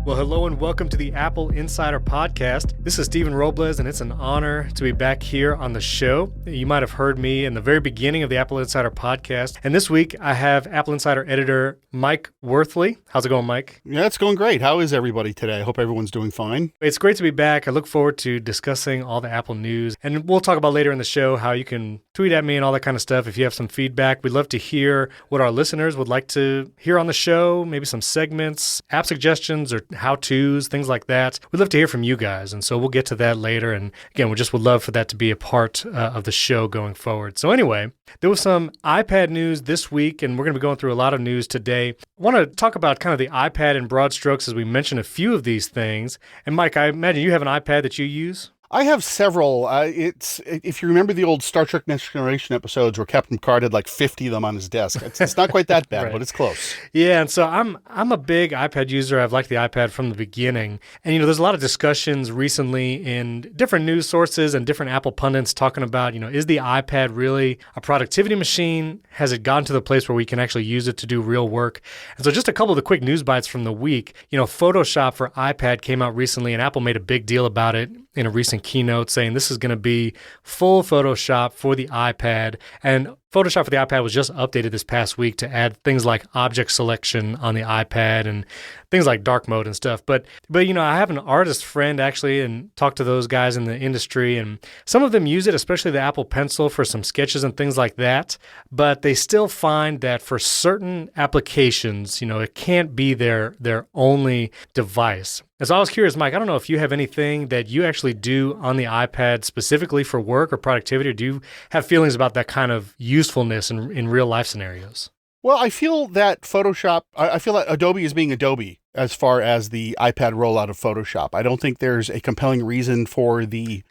Well, hello and welcome to the Apple Insider Podcast. This is Stephen Robles, and it's an honor to be back here on the show. You might have heard me in the very beginning of the Apple Insider Podcast. And this week, I have Apple Insider editor Mike Worthley. How's it going, Mike? Yeah, it's going great. How is everybody today? I hope everyone's doing fine. It's great to be back. I look forward to discussing all the Apple news. And we'll talk about later in the show how you can tweet at me and all that kind of stuff if you have some feedback. We'd love to hear what our listeners would like to hear on the show, maybe some segments, app suggestions, or how-tos, things like that. We'd love to hear from you guys, and so we'll get to that later. And again, we just would love for that to be a part of the show going forward. So anyway, there was some iPad news this week, and we're going to be going through a lot of news today. I want to talk about kind of the iPad in broad strokes as we mention a few of these things. And Mike, I imagine you have an iPad that you use? I have several. If you remember the old Star Trek Next Generation episodes where Captain Picard had like 50 of them on his desk. It's not quite that bad, Right. But it's close. Yeah, and so I'm a big iPad user. I've liked the iPad from the beginning. And, there's a lot of discussions recently in different news sources and different Apple pundits talking about, is the iPad really a productivity machine? Has it gotten to the place where we can actually use it to do real work? And so just a couple of the quick news bites from the week. Photoshop for iPad came out recently, and Apple made a big deal about it in a recent keynote, saying this is going to be full Photoshop for the iPad. And Photoshop for the iPad was just updated this past week to add things like object selection on the iPad and things like dark mode and stuff. But I have an artist friend actually and talked to those guys in the industry, and some of them use it, especially the Apple Pencil for some sketches and things like that. But they still find that for certain applications, it can't be their only device. And so I was curious, Mike, I don't know if you have anything that you actually do on the iPad specifically for work or productivity, or do you have feelings about that kind of usefulness in real life scenarios? Well, I feel that Photoshop, I feel that Adobe is being Adobe as far as the iPad rollout of Photoshop. I don't think there's a compelling reason for the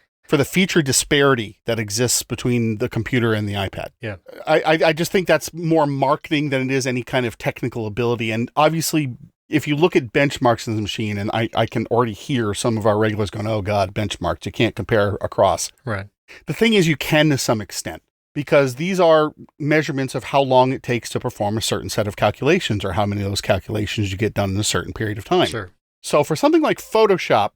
feature disparity that exists between the computer and the iPad. Yeah. I just think that's more marketing than it is any kind of technical ability. And obviously, if you look at benchmarks in the machine, and I can already hear some of our regulars going, oh God, benchmarks, you can't compare across. Right. The thing is, you can to some extent, because these are measurements of how long it takes to perform a certain set of calculations or how many of those calculations you get done in a certain period of time. Sure. So for something like Photoshop,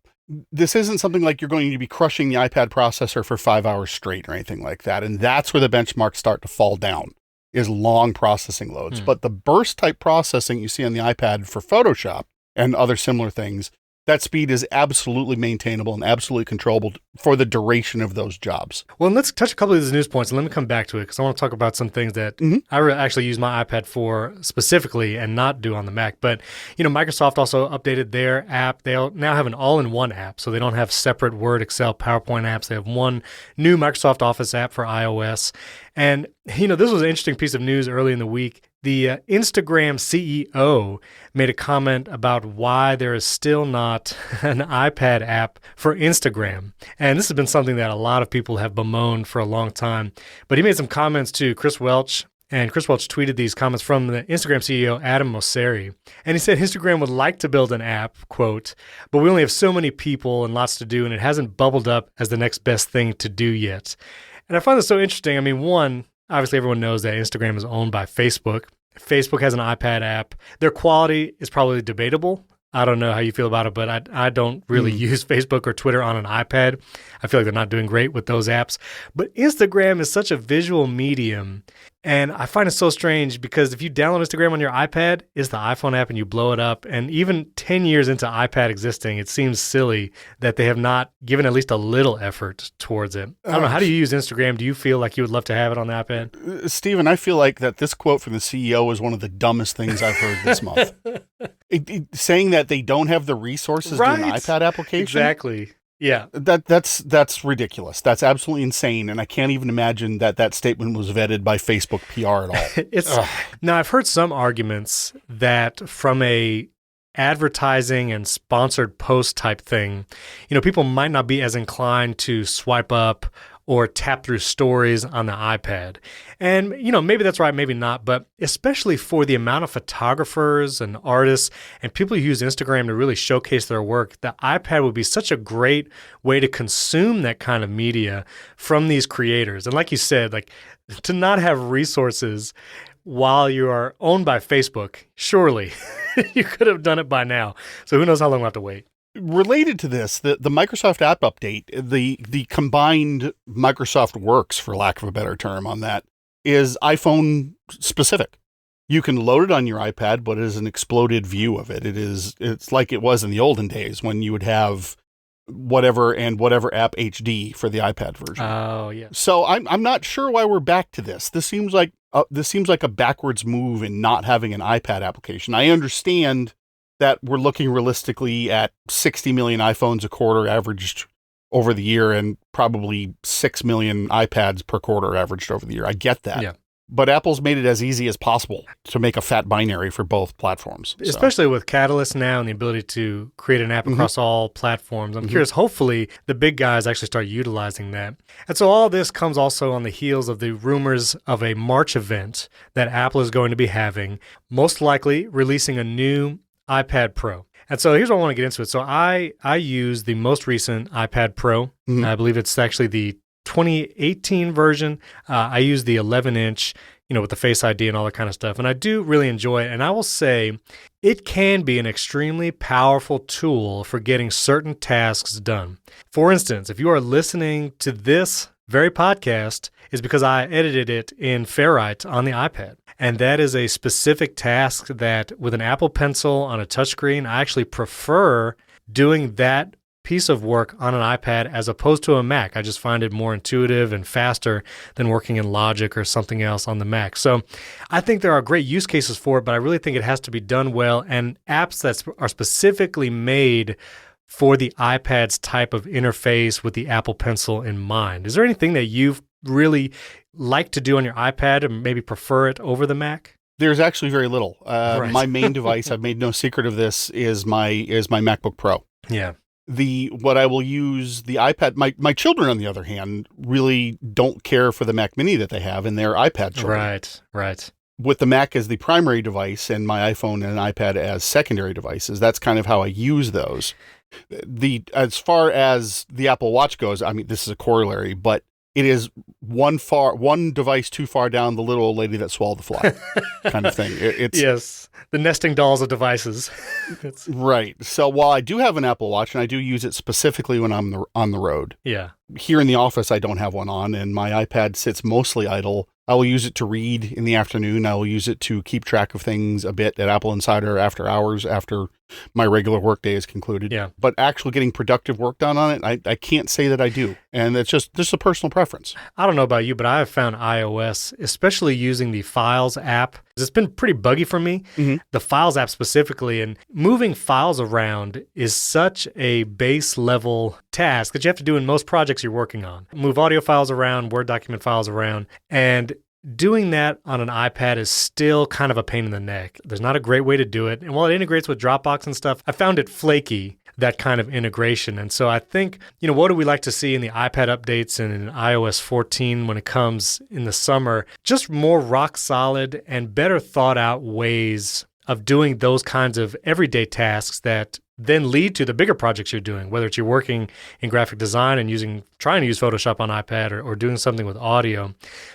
this isn't something like you're going to be crushing the iPad processor for 5 hours straight or anything like that. And that's where the benchmarks start to fall down, is long processing loads. But the burst type processing you see on the iPad for Photoshop and other similar things, that speed is absolutely maintainable and absolutely controllable for the duration of those jobs. Well, and let's touch a couple of these news points, and let me come back to it because I want to talk about some things that I actually use my iPad for specifically and not do on the Mac. But, Microsoft also updated their app. They now have an all-in-one app, so they don't have separate Word, Excel, PowerPoint apps. They have one new Microsoft Office app for iOS. And, this was an interesting piece of news early in the week. The Instagram CEO made a comment about why there is still not an iPad app for Instagram. And this has been something that a lot of people have bemoaned for a long time. But he made some comments to Chris Welch, and Chris Welch tweeted these comments from the Instagram CEO, Adam Mosseri. And he said Instagram would like to build an app, quote, but we only have so many people and lots to do, and it hasn't bubbled up as the next best thing to do yet. And I find this so interesting. I mean, one, obviously, everyone knows that Instagram is owned by Facebook. Facebook has an iPad app. Their quality is probably debatable. I don't know how you feel about it, but I don't really use Facebook or Twitter on an iPad. I feel like they're not doing great with those apps. But Instagram is such a visual medium, and I find it so strange because if you download Instagram on your iPad, it's the iPhone app and you blow it up. And even 10 years into iPad existing, it seems silly that they have not given at least a little effort towards it. I don't know. How do you use Instagram? Do you feel like you would love to have it on the iPad? Stephen, I feel like that this quote from the CEO is one of the dumbest things I've heard this month. Saying that they don't have the resources to do an iPad application? Exactly. Yeah. That's ridiculous. That's absolutely insane. And I can't even imagine that statement was vetted by Facebook PR at all. Now, I've heard some arguments that from a advertising and sponsored post type thing, people might not be as inclined to swipe up or tap through stories on the iPad. And, maybe that's right, maybe not, but especially for the amount of photographers and artists and people who use Instagram to really showcase their work, the iPad would be such a great way to consume that kind of media from these creators. And like you said, to not have resources while you are owned by Facebook, surely You could have done it by now. So who knows how long we'll have to wait. Related to this, the Microsoft app update, the combined Microsoft Works, for lack of a better term on that, is iPhone specific. You can load it on your iPad, but it is an exploded view of it. It's like it was in the olden days when you would have whatever app HD for the iPad version. Oh, yeah. So I'm not sure why we're back to this. This seems like a backwards move in not having an iPad application. I understand that we're looking realistically at 60 million iPhones a quarter averaged over the year and probably 6 million iPads per quarter averaged over the year. I get that. Yeah. But Apple's made it as easy as possible to make a fat binary for both platforms. Especially with Catalyst now and the ability to create an app across all platforms. I'm curious, hopefully the big guys actually start utilizing that. And so all this comes also on the heels of the rumors of a March event that Apple is going to be having, most likely releasing a new iPad Pro. And so here's what I want to get into it. So I use the most recent iPad Pro. I believe it's actually the 2018 version. I use the 11-inch, with the Face ID and all that kind of stuff. And I do really enjoy it. And I will say it can be an extremely powerful tool for getting certain tasks done. For instance, if you are listening to this very podcast, is because I edited it in Ferrite on the iPad. And that is a specific task that with an Apple Pencil on a touchscreen, I actually prefer doing that piece of work on an iPad as opposed to a Mac. I just find it more intuitive and faster than working in Logic or something else on the Mac. So I think there are great use cases for it, but I really think it has to be done well, and apps that are specifically made for the iPad's type of interface with the Apple Pencil in mind. Is there anything that you've really like to do on your iPad and maybe prefer it over the Mac? There's actually very little. Right. My main device, I've made no secret of this, is my MacBook Pro. Yeah. What I will use the iPad, my children, on the other hand, really don't care for the Mac Mini that they have in their iPad children. Right. With the Mac as the primary device and my iPhone and iPad as secondary devices, that's kind of how I use those. As far as the Apple Watch goes, I mean, this is a corollary, but it is one device too far down the little old lady that swallowed the fly kind of thing. Yes, the nesting dolls of devices. Right. So while I do have an Apple Watch and I do use it specifically when I'm on the road, yeah. Here in the office I don't have one on, and my iPad sits mostly idle. I will use it to read in the afternoon. I will use it to keep track of things a bit at AppleInsider after hours, after my regular workday is concluded. Yeah. But actually getting productive work done on it, I can't say that I do. And it's just a personal preference. I don't know about you, but I have found iOS, especially using the Files app, it's been pretty buggy for me. The Files app specifically, and moving files around is such a base level task that you have to do in most projects you're working on. Move audio files around, Word document files around, and doing that on an iPad is still kind of a pain in the neck. There's not a great way to do it. And while it integrates with Dropbox and stuff, I found it flaky, that kind of integration. And so I think, what do we like to see in the iPad updates and in iOS 14 when it comes in the summer? Just more rock solid and better thought out ways of doing those kinds of everyday tasks that then lead to the bigger projects you're doing, whether it's you're working in graphic design and trying to use Photoshop on iPad or doing something with audio.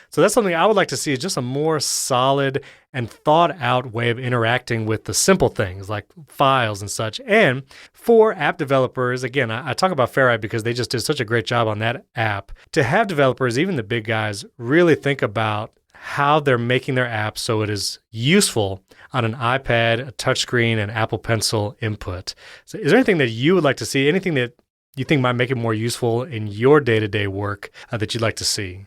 So that's something I would like to see, is just a more solid and thought out way of interacting with the simple things like files and such. And for app developers, again, I talk about Ferrite because they just did such a great job on that app, to have developers, even the big guys, really think about how they're making their app so it is useful on an iPad, a touchscreen, and Apple Pencil input. So is there anything that you would like to see, anything that you think might make it more useful in your day-to-day work that you'd like to see?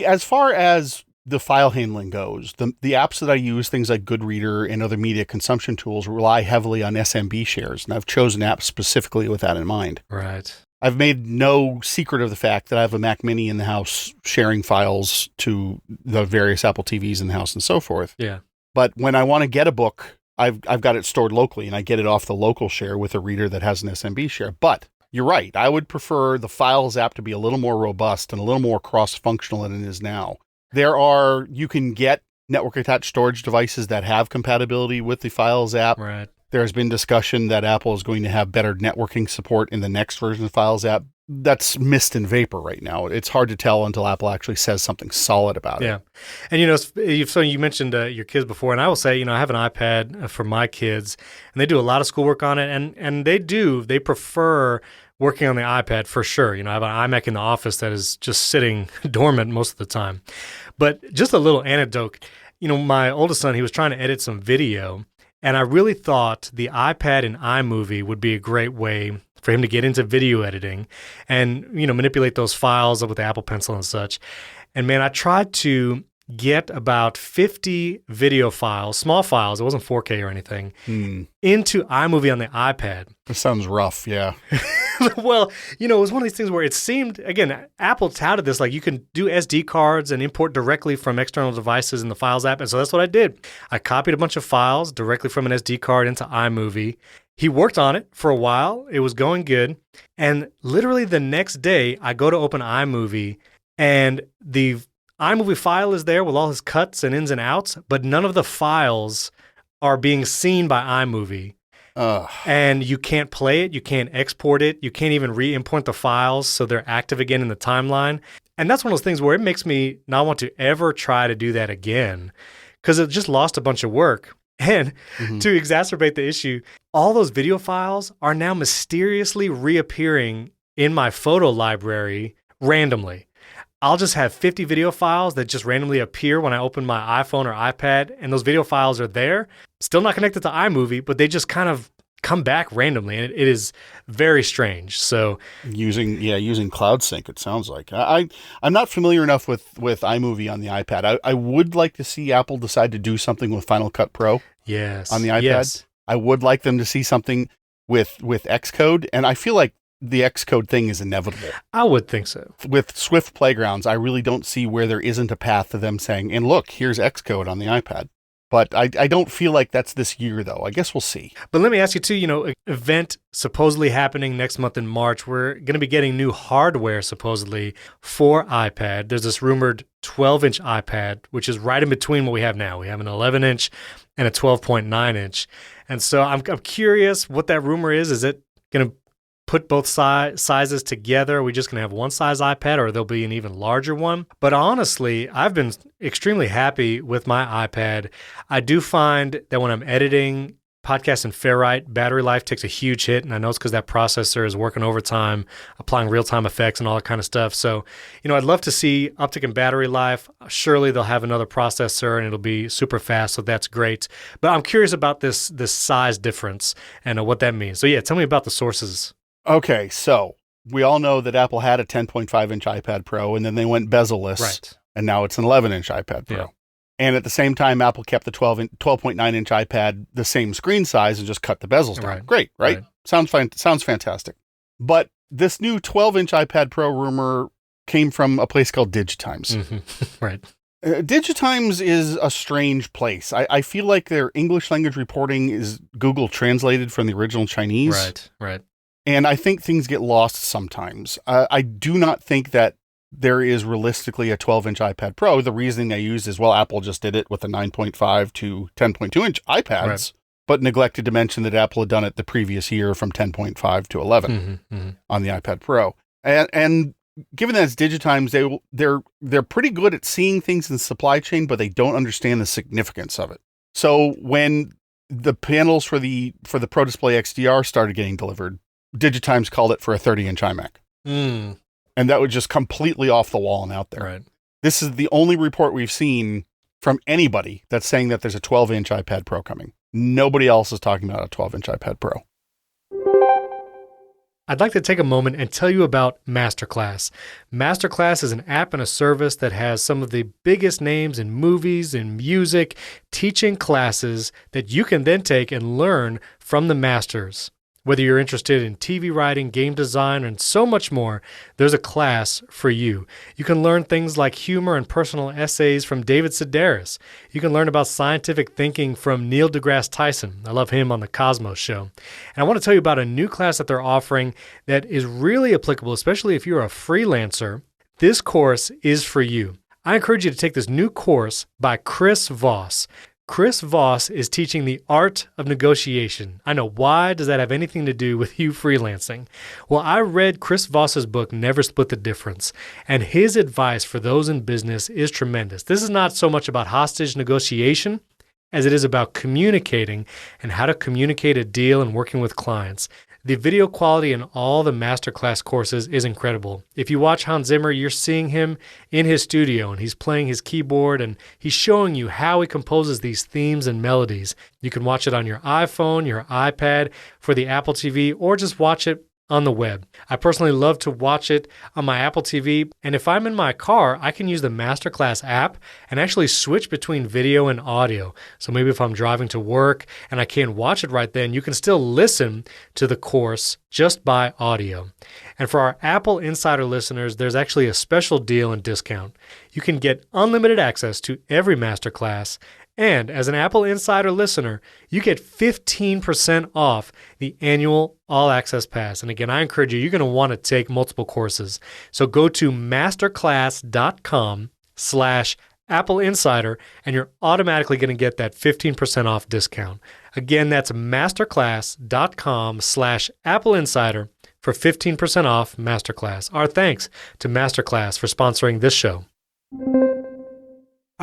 As far as the file handling goes, the apps that I use, things like Goodreader and other media consumption tools, rely heavily on SMB shares, and I've chosen apps specifically with that in mind. Right. I've made no secret of the fact that I have a Mac Mini in the house sharing files to the various Apple TVs in the house and so forth. Yeah. But when I want to get a book, I've got it stored locally, and I get it off the local share with a reader that has an SMB share. But you're right. I would prefer the Files app to be a little more robust and a little more cross-functional than it is now. You can get network-attached storage devices that have compatibility with the Files app. Right. There's been discussion that Apple is going to have better networking support in the next version of the Files app that's mist and vapor right now. It's hard to tell until Apple actually says something solid about it. Yeah. And, so you mentioned your kids before, and I will say, I have an iPad for my kids, and they do a lot of schoolwork on it, and they prefer working on the iPad for sure. I have an iMac in the office that is just sitting dormant most of the time. But just a little anecdote, my oldest son, he was trying to edit some video, and I really thought the iPad and iMovie would be a great way for him to get into video editing and, manipulate those files with the Apple Pencil and such. And man, I tried to get about 50 video files, small files, it wasn't 4K or anything, into iMovie on the iPad. That sounds rough, yeah. Well, it was one of these things where it seemed, again, Apple touted this, like you can do SD cards and import directly from external devices in the Files app. And so that's what I did. I copied a bunch of files directly from an SD card into iMovie. He worked on it for a while. It was going good. And literally the next day, I go to open iMovie, and the iMovie file is there with all his cuts and ins and outs, but none of the files are being seen by iMovie. And you can't play it, you can't export it, you can't even re-import the files so they're active again in the timeline. And that's one of those things where it makes me not want to ever try to do that again because it just lost a bunch of work. And to exacerbate the issue, all those video files are now mysteriously reappearing in my photo library randomly. I'll just have 50 video files that just randomly appear when I open my iPhone or iPad, and those video files are there, still not connected to iMovie, but they just kind of come back randomly, and it is very strange. So using Cloud Sync, it sounds like. I'm not familiar enough with iMovie on the iPad. I would like to see Apple decide to do something with Final Cut Pro on the iPad. Yes. I would like them to see something with Xcode, and I feel like the Xcode thing is inevitable. I would think so. With Swift Playgrounds, I really don't see where there isn't a path to them saying, and look, here's Xcode on the iPad. But I don't feel like that's this year, though. I guess we'll see. But let me ask you, too, an event supposedly happening next month in March. We're going to be getting new hardware, supposedly, for iPad. There's this rumored 12-inch iPad, which is right in between what we have now. We have an 11-inch and a 12.9-inch. And so I'm curious what that rumor is. Is it going to put both sizes together? Are we just going to have one size iPad, or there'll be an even larger one? But honestly, I've been extremely happy with my iPad. I do find that when I'm editing podcasts in Fairlight, battery life takes a huge hit, and I know it's because that processor is working overtime, applying real-time effects and all that kind of stuff. So, I'd love to see uptick in battery life. Surely they'll have another processor, and it'll be super fast, so that's great. But I'm curious about this size difference and what that means. So yeah, tell me about the sources. Okay, so we all know that Apple had a 10.5-inch iPad Pro, and then they went bezel-less, right, and now it's an 11-inch iPad Pro. Yeah. And at the same time, Apple kept the 12.9-inch iPad the same screen size and just cut the bezels down. Right. Great, right? Sounds fantastic. But this new 12-inch iPad Pro rumor came from a place called Digitimes. Mm-hmm. Right. Digitimes is a strange place. I feel like their English language reporting is Google translated from the original Chinese. Right. And I think things get lost sometimes. I do not think that there is realistically a 12-inch iPad Pro. The reasoning they used is, well, Apple just did it with the 9.5 to 10.2-inch iPads, but neglected to mention that Apple had done it the previous year from 10.5 to 11 on the iPad Pro. And given that it's Digitimes, they're pretty good at seeing things in the supply chain, but they don't understand the significance of it. So when the panels for the Pro Display XDR started getting delivered, Digitimes called it for a 30-inch iMac. And that was just completely off the wall and out there. Right. This is the only report we've seen from anybody that's saying that there's a 12-inch iPad Pro coming. Nobody else is talking about a 12-inch iPad Pro. I'd like to take a moment and tell you about Masterclass. Masterclass is an app and a service that has some of the biggest names in movies and music teaching classes that you can then take and learn from the masters. Whether you're interested in TV writing, game design, and so much more, there's a class for you. You can learn things like humor and personal essays from David Sedaris. You can learn about scientific thinking from Neil deGrasse Tyson. I love him on the Cosmos Show. And I want to tell you about a new class that they're offering that is really applicable, especially if you're a freelancer. This course is for you. I encourage you to take this new course by Chris Voss. Chris Voss is teaching the art of negotiation. I know. Why does that have anything to do with you freelancing? Well, I read Chris Voss's book, Never Split the Difference, and his advice for those in business is tremendous. This is not so much about hostage negotiation as it is about communicating and how to communicate a deal and working with clients. The video quality in all the masterclass courses is incredible. If you watch Hans Zimmer, you're seeing him in his studio and he's playing his keyboard and he's showing you how he composes these themes and melodies. You can watch it on your iPhone, your iPad, for the Apple TV, or just watch it on the web. I personally love to watch it on my Apple TV, and if I'm in my car, I can use the Masterclass app and actually switch between video and audio. So maybe if I'm driving to work and I can't watch it right then, you can still listen to the course just by audio. And for our Apple Insider listeners, there's actually a special deal and discount. You can get unlimited access to every Masterclass. And as an Apple Insider listener, you get 15% off the annual All Access Pass. And again, I encourage you, you're going to want to take multiple courses. So go to masterclass.com/Apple Insider, and you're automatically going to get that 15% off discount. Again, that's masterclass.com/Apple Insider for 15% off Masterclass. Our thanks to Masterclass for sponsoring this show.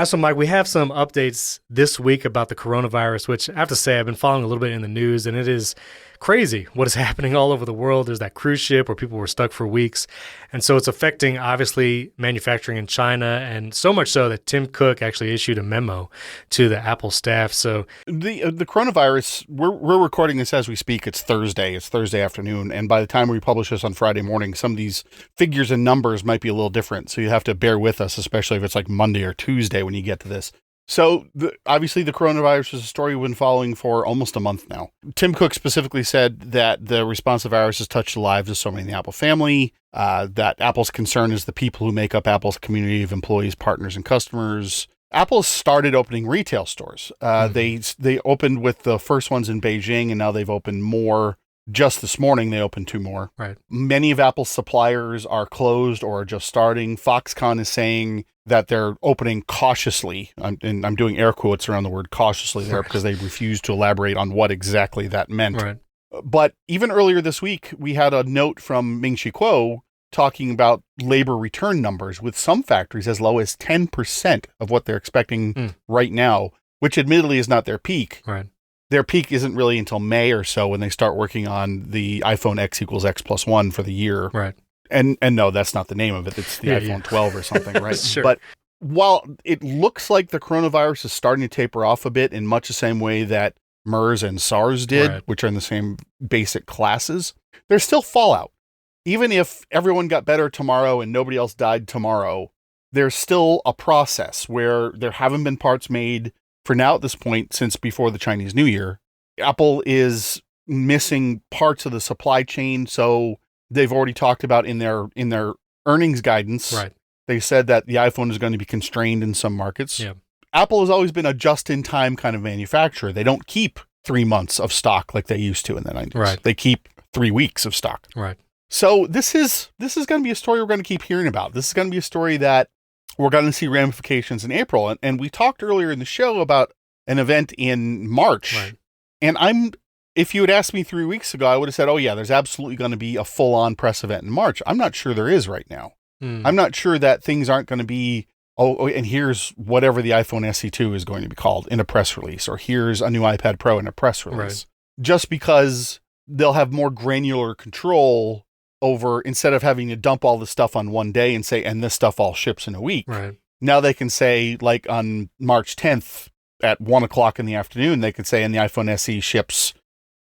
So, Mike, we have some updates this week about the coronavirus, which I have to say I've been following a little bit in the news, and it is crazy what is happening all over the world. There's that cruise ship where people were stuck for weeks. And so it's affecting, obviously, manufacturing in China, and so much so that Tim Cook actually issued a memo to the Apple staff. So the coronavirus, we're recording this as we speak. It's Thursday. It's Thursday afternoon. And by the time we publish this on Friday morning, some of these figures and numbers might be a little different. So you have to bear with us, especially if it's like Monday or Tuesday when you get to this. So obviously the coronavirus is a story we've been following for almost a month now. Tim Cook specifically said that the responsive virus has touched the lives of so many in the Apple family, that Apple's concern is the people who make up Apple's community of employees, partners, and customers. Apple started opening retail stores. They opened with the first ones in Beijing, and now they've opened more. Just this morning, they opened 2 more. Right. Many of Apple's suppliers are closed or are just starting. Foxconn is saying that they're opening cautiously. And I'm doing air quotes around the word cautiously there because they refuse to elaborate on what exactly that meant. Right. But even earlier this week, we had a note from Ming-Chi Kuo talking about labor return numbers with some factories as low as 10% of what they're expecting right now, which admittedly is not their peak. Right. Their peak isn't really until May or so when they start working on the iPhone X equals X plus 1 for the year. Right. And no, that's not the name of it. It's the iPhone 12 or something, right? Sure. But while it looks like the coronavirus is starting to taper off a bit in much the same way that MERS and SARS did, which are in the same basic classes, there's still fallout. Even if everyone got better tomorrow and nobody else died tomorrow, there's still a process where there haven't been parts made for now at this point since before the Chinese New Year. Apple is missing parts of the supply chain, so they've already talked about in their earnings guidance. Right. They said that the iPhone is going to be constrained in some markets. Yeah. Apple has always been a just-in-time kind of manufacturer. They don't keep 3 months of stock like they used to in the 90s. Right. They keep 3 weeks of stock. Right. So this is going to be a story we're going to keep hearing about. This is going to be a story that we're going to see ramifications in April. And we talked earlier in the show about an event in March. Right. And if you had asked me 3 weeks ago, I would have said, oh yeah, there's absolutely going to be a full-on press event in March. I'm not sure there is right now. I'm not sure that things aren't going to be, and here's whatever the iPhone SE2 is going to be called in a press release, or here's a new iPad Pro in a press release. Right. Just because they'll have more granular control over, instead of having to dump all the stuff on one day and say, and this stuff all ships in a week. Right. Now they can say, like on March 10th at 1 o'clock in the afternoon, they can say, and the iPhone SE ships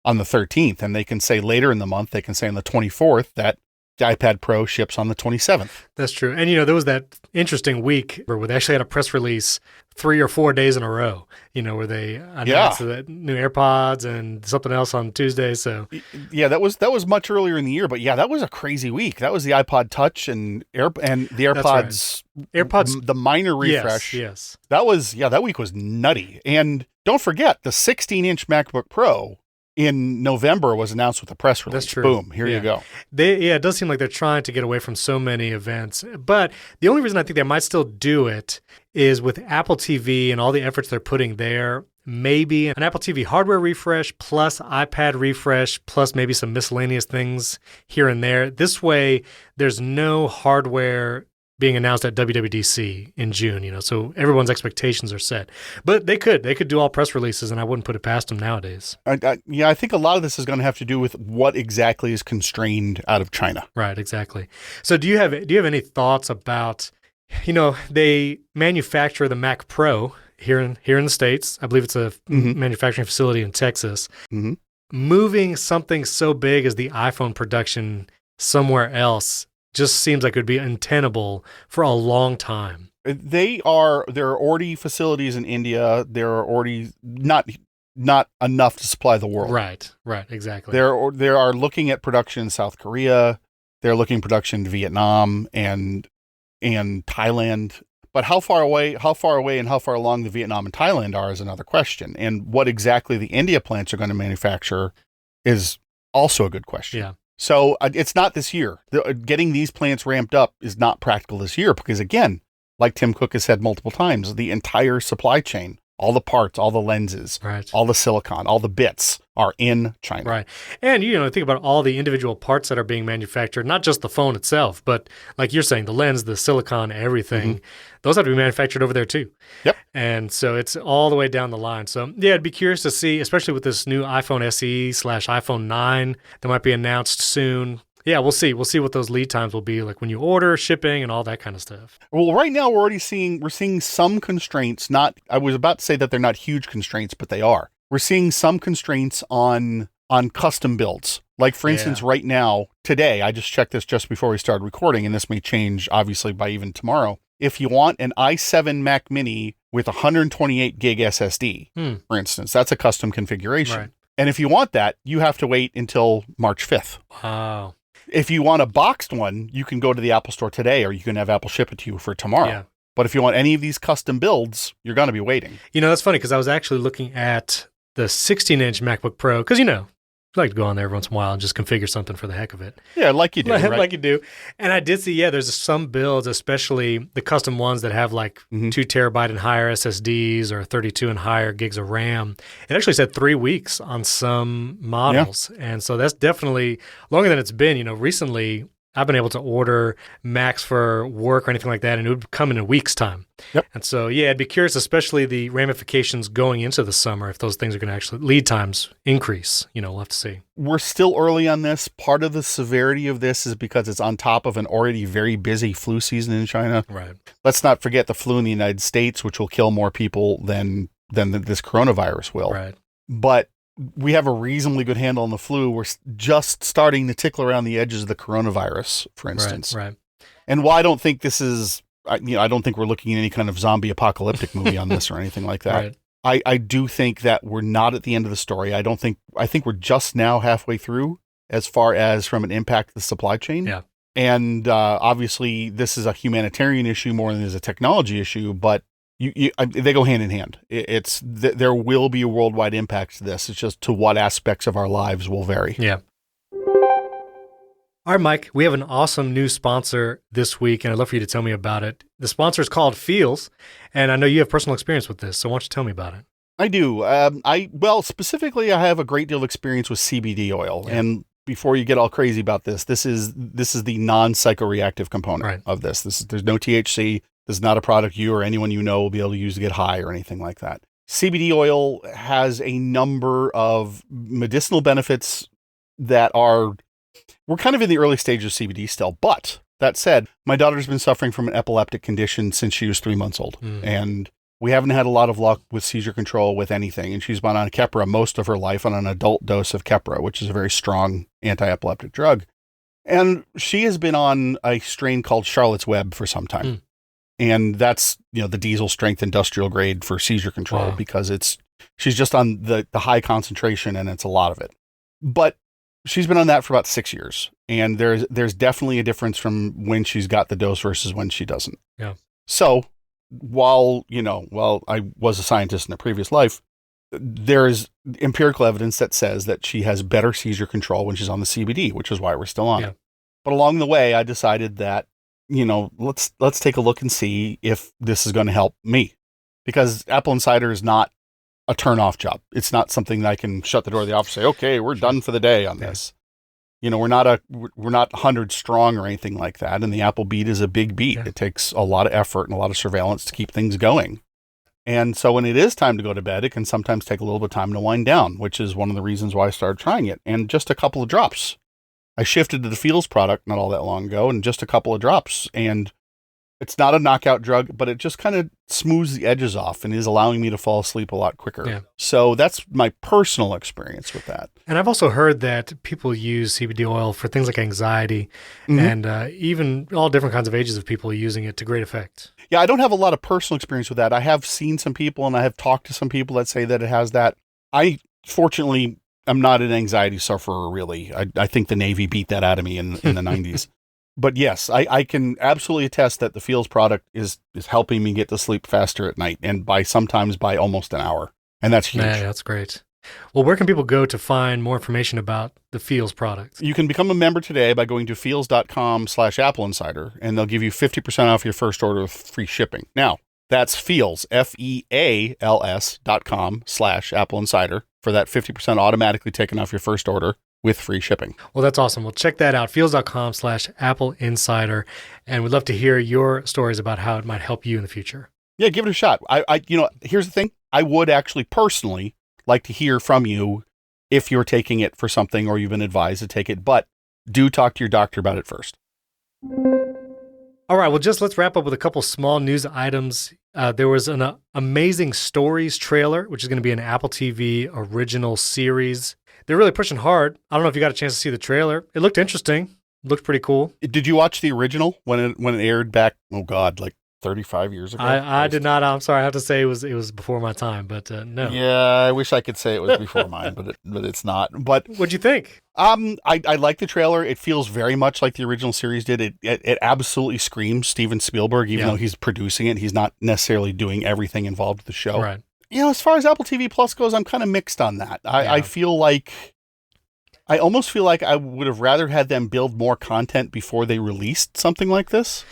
on the 13th. And they can say later in the month, they can say on the 24th that the iPad Pro ships on the 27th. That's true. And, there was that interesting week where they actually had a press release 3 or 4 days in a row, where they announced the new AirPods and something else on Tuesday. So yeah, that was much earlier in the year, but yeah, that was a crazy week. That was the iPod Touch and the AirPods, AirPods, the minor refresh. Yes. That week was nutty. And don't forget, the 16-inch MacBook Pro in November was announced with a press release. That's true. Boom, here you go. It does seem like they're trying to get away from so many events. But the only reason I think they might still do it is with Apple TV and all the efforts they're putting there. maybe an Apple TV hardware refresh plus iPad refresh plus maybe some miscellaneous things here and there. This way, there's no hardware being announced at WWDC in June, so everyone's expectations are set. But they could do all press releases, and I wouldn't put it past them nowadays. I think a lot of this is going to have to do with what exactly is constrained out of China. Right, exactly. So do you have any thoughts about, they manufacture the Mac Pro here in the States. I believe it's a manufacturing facility in Texas. Mm-hmm. Moving something so big as the iPhone production somewhere else just seems like it would be untenable for a long time. There are already facilities in India. There are already not enough to supply the world. Right, exactly. They are looking at production in South Korea. They're looking at production in Vietnam and Thailand. But how far away and how far along the Vietnam and Thailand are is another question. And what exactly the India plants are going to manufacture is also a good question. Yeah. So it's not this year. Getting these plants ramped up is not practical this year because, again, like Tim Cook has said multiple times, the entire supply chain, all the parts, all the lenses, all the silicon, all the bits are in China. Right. And, think about all the individual parts that are being manufactured, not just the phone itself, but like you're saying, the lens, the silicon, everything, those have to be manufactured over there too. Yep. And so it's all the way down the line. So, yeah, I'd be curious to see, especially with this new iPhone SE/iPhone 9 that might be announced soon. Yeah, we'll see. We'll see what those lead times will be, like when you order, shipping, and all that kind of stuff. Well, right now we're seeing some constraints. I was about to say that they're not huge constraints, but they are. We're seeing some constraints on custom builds. Like, for instance, right now, today, I just checked this just before we started recording, and this may change, obviously, by even tomorrow. If you want an i7 Mac Mini with 128 gig SSD, for instance, that's a custom configuration. Right. And if you want that, you have to wait until March 5th. Wow. If you want a boxed one, you can go to the Apple Store today, or you can have Apple ship it to you for tomorrow. Yeah. But if you want any of these custom builds, you're going to be waiting. That's funny because I was actually looking at the 16-inch MacBook Pro because, I like to go on there every once in a while and just configure something for the heck of it. Yeah, like you do, right? Like you do. And I did see, there's some builds, especially the custom ones that have like 2 terabyte and higher SSDs or 32 and higher gigs of RAM. It actually said 3 weeks on some models. Yeah. And so that's definitely longer than it's been. Recently I've been able to order Macs for work or anything like that, and it would come in a week's time. Yep. And so, I'd be curious, especially the ramifications going into the summer, if those things are going to actually, lead times increase. We'll have to see. We're still early on this. Part of the severity of this is because it's on top of an already very busy flu season in China. Right. Let's not forget the flu in the United States, which will kill more people than this coronavirus will. Right. But we have a reasonably good handle on the flu. We're just starting to tickle around the edges of the coronavirus, for instance. Right. And while I don't think this is, I don't think we're looking at any kind of zombie apocalyptic movie on this or anything like that. Right. I do think that we're not at the end of the story. I think we're just now halfway through as far as from an impact to the supply chain. Yeah. And obviously this is a humanitarian issue more than it is a technology issue, but they go hand in hand. There will be a worldwide impact to this. It's just to what aspects of our lives will vary. Yeah. All right, Mike, we have an awesome new sponsor this week, and I'd love for you to tell me about it. The sponsor is called Feels, and I know you have personal experience with this, so why don't you tell me about it? I do. Specifically, I have a great deal of experience with CBD oil, and before you get all crazy about this is the non-psychoreactive component of this. There's no THC. This is not a product you or anyone you know will be able to use to get high or anything like that. CBD oil has a number of medicinal benefits that we're kind of in the early stages of CBD still. But that said, my daughter's been suffering from an epileptic condition since she was 3 months old. And we haven't had a lot of luck with seizure control with anything. And she's been on Keppra most of her life on an adult dose of Keppra, which is a very strong anti-epileptic drug. And she has been on a strain called Charlotte's Web for some time. And that's, the diesel strength industrial grade for seizure control because she's just on the high concentration and it's a lot of it. But she's been on that for about 6 years. And there's definitely a difference from when she's got the dose versus when she doesn't. Yeah. So while I was a scientist in a previous life, there is empirical evidence that says that she has better seizure control when she's on the CBD, which is why we're still on it. But along the way, I decided that, let's take a look and see if this is going to help me, because AppleInsider is not a turn-off job. It's not something that I can shut the door of the office and say, okay, we're done for the day on this. We're not 100 strong or anything like that. And the Apple beat is a big beat. Yeah. It takes a lot of effort and a lot of surveillance to keep things going. And so when it is time to go to bed, it can sometimes take a little bit of time to wind down, which is one of the reasons why I started trying it. And just a couple of drops. I shifted to the Feels product not all that long ago, and just a couple of drops. And it's not a knockout drug, but it just kind of smooths the edges off and is allowing me to fall asleep a lot quicker. Yeah. So that's my personal experience with that. And I've also heard that people use CBD oil for things like anxiety and even all different kinds of ages of people using it to great effect. Yeah, I don't have a lot of personal experience with that. I have seen some people and I have talked to some people that say that it has that. I, fortunately, am not an anxiety sufferer, really. I think the Navy beat that out of me in the 90s. But yes, I can absolutely attest that the Feels product is helping me get to sleep faster at night, and sometimes by almost an hour. And that's huge. Yeah, that's great. Well, where can people go to find more information about the Feels product? You can become a member today by going to feels.com/AppleInsider, and they'll give you 50% off your first order with free shipping. Now, that's Feels, FEALS.com/AppleInsider for that 50% automatically taken off your first order with free shipping. Well, that's awesome. Well, check that out, feels.com/AppleInsider, and we'd love to hear your stories about how it might help you in the future. Yeah, give it a shot. Here's the thing. I would actually personally like to hear from you if you're taking it for something or you've been advised to take it, but do talk to your doctor about it first. All right, well, let's wrap up with a couple small news items. There was an Amazing Stories trailer, which is going to be an Apple TV original series. They're really pushing hard. I don't know if you got a chance to see the trailer. It looked interesting. It looked pretty cool. Did you watch the original when it aired back, like 35 years ago? I did not. I'm sorry. I have to say it was before my time, but no. Yeah, I wish I could say it was before mine, but it's not. But what'd you think? I like the trailer. It feels very much like the original series did. It absolutely screams Steven Spielberg, even though he's producing it. He's not necessarily doing everything involved with the show. Right. As far as Apple TV Plus goes, I'm kind of mixed on that. I almost feel like I would have rather had them build more content before they released something like this,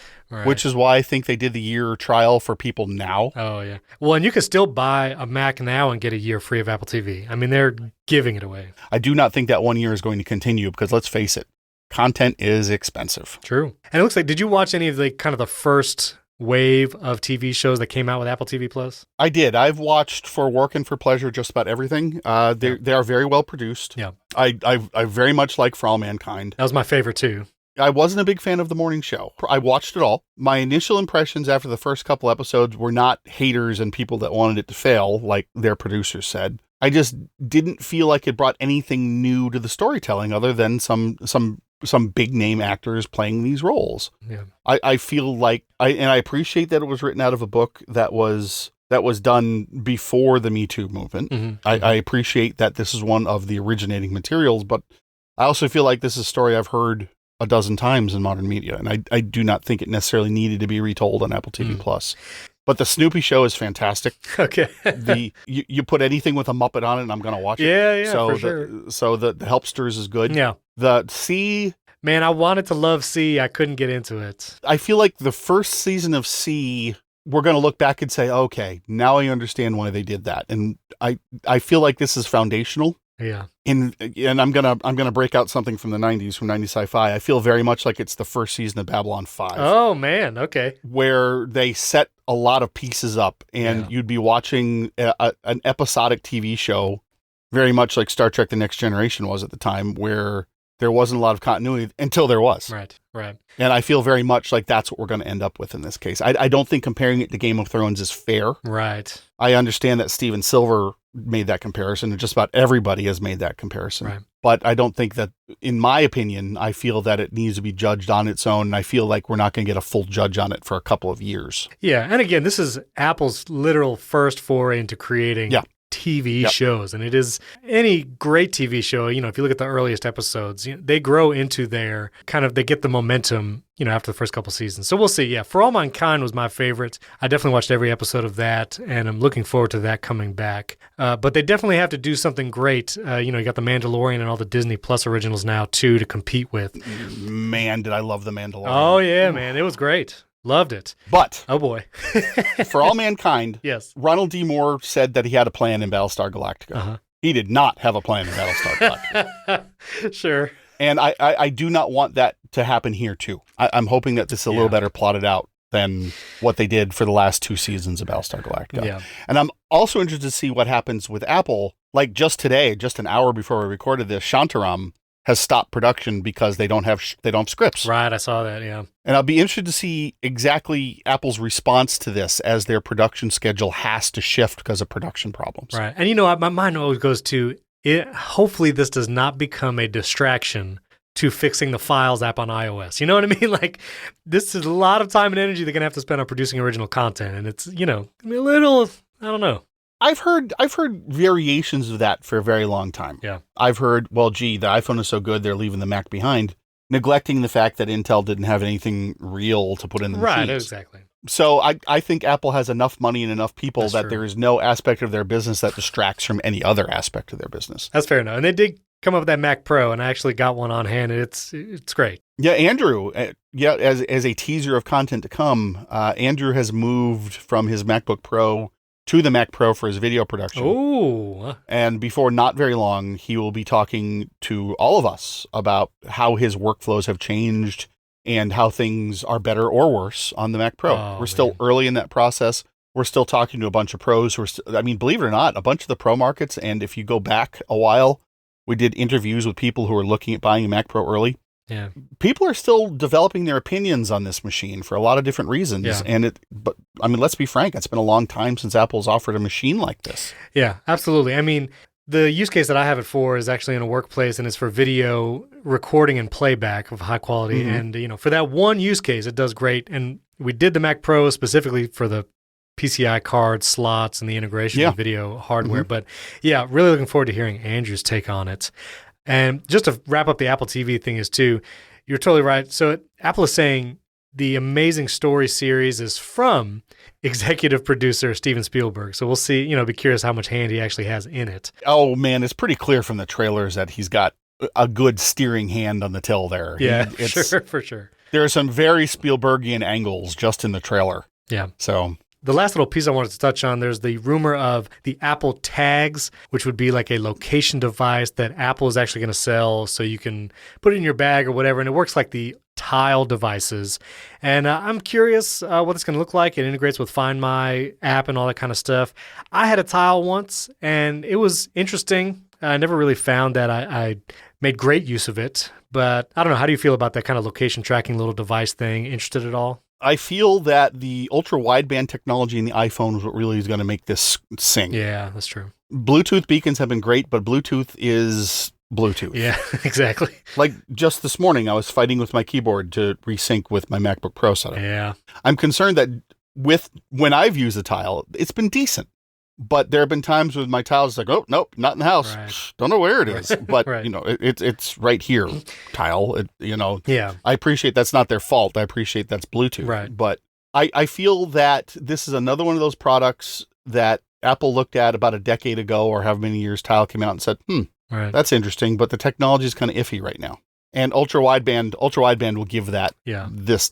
which is why I think they did the year trial for people now. Oh, yeah. Well, and you can still buy a Mac now and get a year free of Apple TV. I mean, they're giving it away. I do not think that 1 year is going to continue because let's face it, content is expensive. True. And it looks like, did you watch any of the first wave of TV shows that came out with Apple TV Plus? I did. I've watched for work and for pleasure just about everything. They are very well produced. Yeah. I very much like For All Mankind. That was my favorite too. I wasn't a big fan of The Morning Show. I watched it all. My initial impressions after the first couple episodes were not haters and people that wanted it to fail, like their producers said. I just didn't feel like it brought anything new to the storytelling other than some big name actors playing these roles. Yeah. I feel like I appreciate that it was written out of a book that was done before the Me Too movement. Mm-hmm. I appreciate that this is one of the originating materials, but I also feel like this is a story I've heard a dozen times in modern media, and I do not think it necessarily needed to be retold on Apple TV Plus. But the Snoopy show is fantastic. Okay. You put anything with a Muppet on it, and I'm going to watch it. Yeah, so for sure. So the Helpsters is good. Yeah. The C. Man, I wanted to love C. I couldn't get into it. I feel like the first season of C, we're going to look back and say, okay, now I understand why they did that. And I feel like this is foundational. Yeah. And I'm gonna break out something from the 90s, from 90s sci-fi. I feel very much like it's the first season of Babylon 5. Oh man, okay. Where they set a lot of pieces up, and you'd be watching an episodic TV show, very much like Star Trek: The Next Generation was at the time, where there wasn't a lot of continuity until there was. Right. And I feel very much like that's what we're going to end up with in this case. I don't think comparing it to Game of Thrones is fair. Right. I understand that Steven Silver made that comparison, and just about everybody has made that comparison. Right. But I don't think that, in my opinion, I feel that it needs to be judged on its own. And I feel like we're not going to get a full judge on it for a couple of years. Yeah. And again, this is Apple's literal first foray into creating TV shows. And it is any great TV show, if you look at the earliest episodes, they grow into their they get the momentum, after the first couple seasons. So we'll see. Yeah. For All Mankind was my favorite. I definitely watched every episode of that, and I'm looking forward to that coming back. But they definitely have to do something great. You got The Mandalorian and all the Disney Plus originals now too to compete with. Man, did I love The Mandalorian. Oh yeah, man. It was great. Loved it. But Oh boy. for all mankind, Yes. Ronald D. Moore said that he had a plan in Battlestar Galactica. Uh-huh. He did not have a plan in Battlestar Galactica. Sure. And I do not want that to happen here, too. I'm hoping that this is a little better plotted out than what they did for the last 2 seasons of Battlestar Galactica. Yeah. And I'm also interested to see what happens with Apple. Like just today, just an hour before we recorded this, Shantaram has stopped production because they don't have scripts. Right, I saw that, yeah. And I'll be interested to see exactly Apple's response to this as their production schedule has to shift because of production problems. Right. And my mind always goes to it. Hopefully this does not become a distraction to fixing the Files app on iOS. You know what I mean? Like, this is a lot of time and energy they're going to have to spend on producing original content. And it's, gonna be a little, I don't know. I've heard variations of that for a very long time. Yeah. I've heard, well, gee, the iPhone is so good, they're leaving the Mac behind, neglecting the fact that Intel didn't have anything real to put in the machines. Right, exactly. So I think Apple has enough money and enough people That's that true. there is no aspect of their business that distracts from any other aspect of their business. That's fair enough. And they did come up with that Mac Pro, and I actually got one on hand, and it's great. Yeah, Andrew, as a teaser of content to come, Andrew has moved from his MacBook Pro to the Mac Pro for his video production. Oh. And before not very long, he will be talking to all of us about how his workflows have changed and how things are better or worse on the Mac Pro. Oh, We're still early in that process. We're still talking to a bunch of pros who are, believe it or not, a bunch of the pro markets. And if you go back a while, we did interviews with people who are looking at buying a Mac Pro early. Yeah. People are still developing their opinions on this machine for a lot of different reasons. Yeah. But let's be frank, it's been a long time since Apple's offered a machine like this. Yeah, absolutely. I mean, the use case that I have it for is actually in a workplace, and it's for video recording and playback of high quality. Mm-hmm. And, for that one use case, it does great. And we did the Mac Pro specifically for the PCI card slots and the integration of video hardware. Mm-hmm. But yeah, really looking forward to hearing Andrew's take on it. And just to wrap up the Apple TV thing is too, you're totally right. So Apple is saying the Amazing Story series is from executive producer Steven Spielberg. So we'll see, be curious how much hand he actually has in it. Oh man, it's pretty clear from the trailers that he's got a good steering hand on the till there. Yeah, for sure. There are some very Spielbergian angles just in the trailer. Yeah. So the last little piece I wanted to touch on, there's the rumor of the Apple Tags, which would be like a location device that Apple is actually going to sell so you can put it in your bag or whatever. And it works like the Tile devices. And I'm curious what it's going to look like. It integrates with Find My app and all that kind of stuff. I had a Tile once, and it was interesting. I never really found that I made great use of it. But I don't know. How do you feel about that kind of location tracking little device thing? Interested at all? I feel that the ultra-wideband technology in the iPhone is what really is going to make this sing. Yeah, that's true. Bluetooth beacons have been great, but Bluetooth is Bluetooth. Yeah, exactly. Like just this morning, I was fighting with my keyboard to resync with my MacBook Pro setup. Yeah. I'm concerned that when I've used a Tile, it's been decent. But there have been times with my Tiles, like, oh, nope, not in the house. Right. Don't know where it is. But, Right. it's right here, Tile. Yeah. I appreciate that's not their fault. I appreciate that's Bluetooth. Right. But I feel that this is another one of those products that Apple looked at about a decade ago or however many years Tile came out and said, Right. that's interesting, but the technology is kind of iffy right now. And ultra-wideband will give that,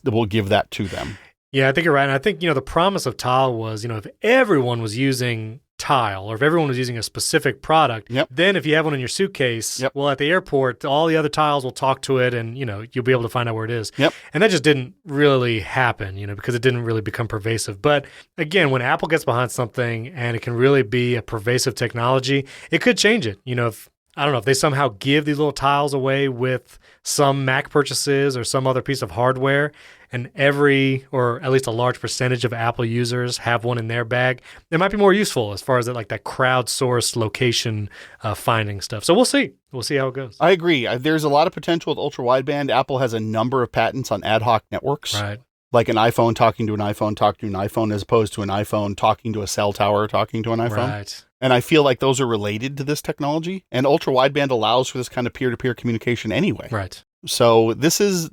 will give that to them. Yeah, I think you're right. And I think, the promise of Tile was, if everyone was using Tile or if everyone was using a specific product, then if you have one in your suitcase, well, at the airport, all the other Tiles will talk to it and, you'll be able to find out where it is. Yep. And that just didn't really happen, because it didn't really become pervasive. But again, when Apple gets behind something and it can really be a pervasive technology, it could change it. I don't know if they somehow give these little Tiles away with some Mac purchases or some other piece of hardware, and every, or at least a large percentage of Apple users have one in their bag, it might be more useful as far as that crowdsourced location finding stuff. So we'll see. We'll see how it goes. I agree. There's a lot of potential with ultra wideband. Apple has a number of patents on ad hoc networks. Right. Like an iPhone talking to an iPhone, as opposed to an iPhone talking to a cell tower talking to an iPhone. Right. And I feel like those are related to this technology. And ultra wideband allows for this kind of peer-to-peer communication anyway. Right. So this is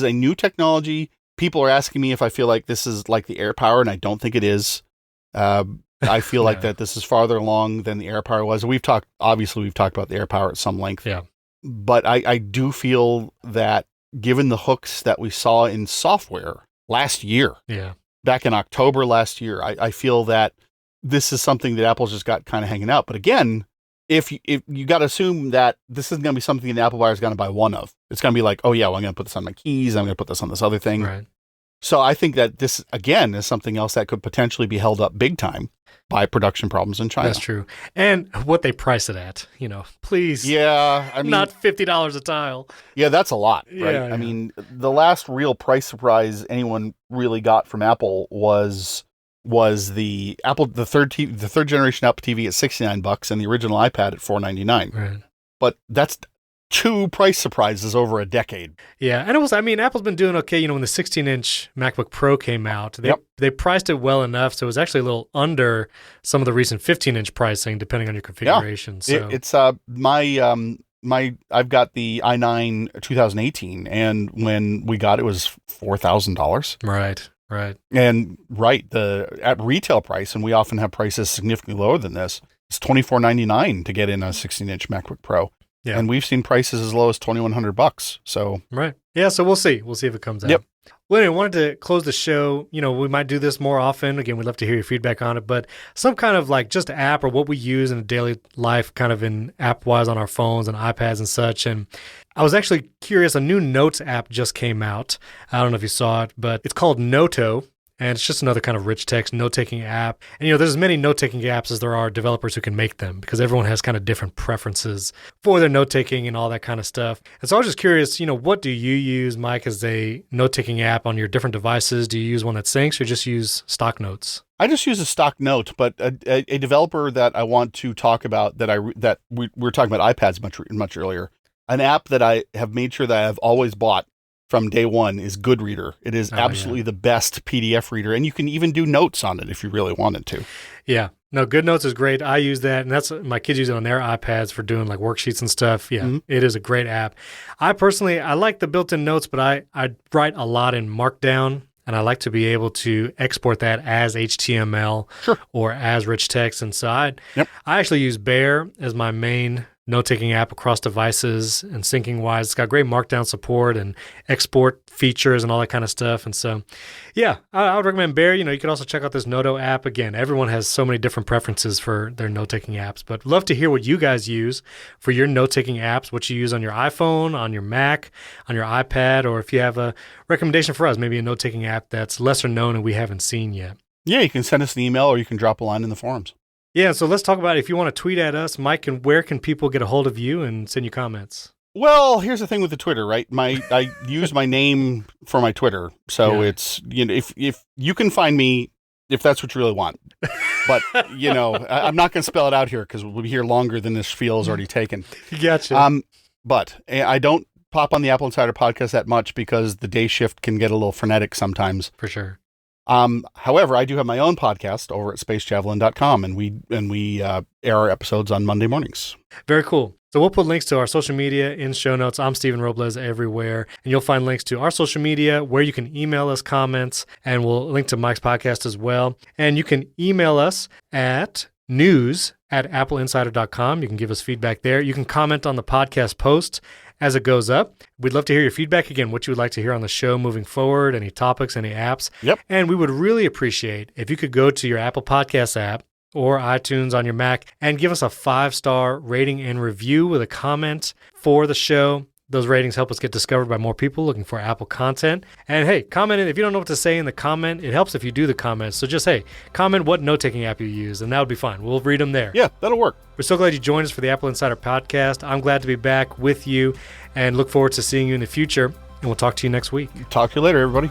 a new technology. People are asking me if I feel like this is like the AirPower, and I don't think it is. I feel like that this is farther along than the AirPower was. We've talked about the AirPower at some length. Yeah. But I do feel that given the hooks that we saw in software, last year. Yeah. Back in October last year. I feel that this is something that Apple's just got kind of hanging out. But again, if you got to assume that this isn't going to be something the Apple buyer is going to buy one of. It's going to be like, oh yeah, well, I'm going to put this on my keys. I'm going to put this on this other thing. Right. So I think that this, again, is something else that could potentially be held up big time by production problems in China. That's true. And what they price it at, please. Yeah. I mean, not $50 a tile. Yeah, that's a lot, right? Yeah. I mean, the last real price surprise anyone really got from Apple was the third generation Apple TV at $69 and the original iPad at $499. Right. But that's 2 price surprises over a decade. Yeah, and Apple's been doing okay. When the 16-inch MacBook Pro came out, they priced it well enough, so it was actually a little under some of the recent 15-inch pricing, depending on your configuration. Yeah. So it's I've got the i9 2018, and when we got it was $4,000. Right. And at retail price, and we often have prices significantly lower than this, it's $24.99 to get in a 16-inch MacBook Pro. Yeah. And we've seen prices as low as $2,100. So right. Yeah, so we'll see. We'll see if it comes out. Yep. Well, anyway, I wanted to close the show. We might do this more often. Again, we'd love to hear your feedback on it, but some kind of like just app or what we use in daily life, kind of in app-wise on our phones and iPads and such. And I was actually curious, a new Notes app just came out. I don't know if you saw it, but it's called Noto. And it's just another kind of rich text note-taking app. And, there's as many note-taking apps as there are developers who can make them because everyone has kind of different preferences for their note-taking and all that kind of stuff. And so I was just curious, what do you use, Mike, as a note-taking app on your different devices? Do you use one that syncs or just use stock notes? I just use a stock note, but a developer that I want to talk about that we were talking about iPads much earlier, an app that I have made sure that I have always bought from day one is Goodreader. It is absolutely the best PDF reader, and you can even do notes on it if you really wanted to. Yeah. No, GoodNotes is great. I use that, and that's my kids use it on their iPads for doing like worksheets and stuff. Yeah, It is a great app. I personally like the built-in notes, but I write a lot in Markdown, and I like to be able to export that as HTML or as rich text. And so I actually use Bear as my main note-taking app across devices and syncing-wise. It's got great Markdown support and export features and all that kind of stuff. And so, yeah, I would recommend Bear. You could also check out this Noto app. Again, everyone has so many different preferences for their note-taking apps, but love to hear what you guys use for your note-taking apps, what you use on your iPhone, on your Mac, on your iPad, or if you have a recommendation for us, maybe a note-taking app that's lesser known and we haven't seen yet. Yeah, you can send us an email or you can drop a line in the forums. Yeah, so let's talk about it. If you want to tweet at us, Mike, where can people get a hold of you and send you comments? Well, here's the thing with the Twitter, right? I use my name for my Twitter, so it's if you can find me if that's what you really want. But I'm not going to spell it out here because we'll be here longer than this spiel is already taken. Gotcha. But I don't pop on the Apple Insider podcast that much because the day shift can get a little frenetic sometimes. For sure. However, I do have my own podcast over at spacejavelin.com, and we air our episodes on Monday mornings. Very cool. So we'll put links to our social media in show notes. I'm Stephen Robles everywhere, and you'll find links to our social media where you can email us comments, and we'll link to Mike's podcast as well. And you can email us at news@appleinsider.com. You can give us feedback there. You can comment on the podcast post as it goes up. We'd love to hear your feedback. Again, what you would like to hear on the show moving forward, any topics, any apps. Yep. And we would really appreciate if you could go to your Apple Podcast app or iTunes on your Mac and give us a 5-star rating and review with a comment for the show. Those ratings help us get discovered by more people looking for Apple content. And hey, comment it. If you don't know what to say in the comment, it helps if you do the comments. So just, comment what note-taking app you use, and that would be fine. We'll read them there. Yeah, that'll work. We're so glad you joined us for the Apple Insider podcast. I'm glad to be back with you and look forward to seeing you in the future. And we'll talk to you next week. Talk to you later, everybody.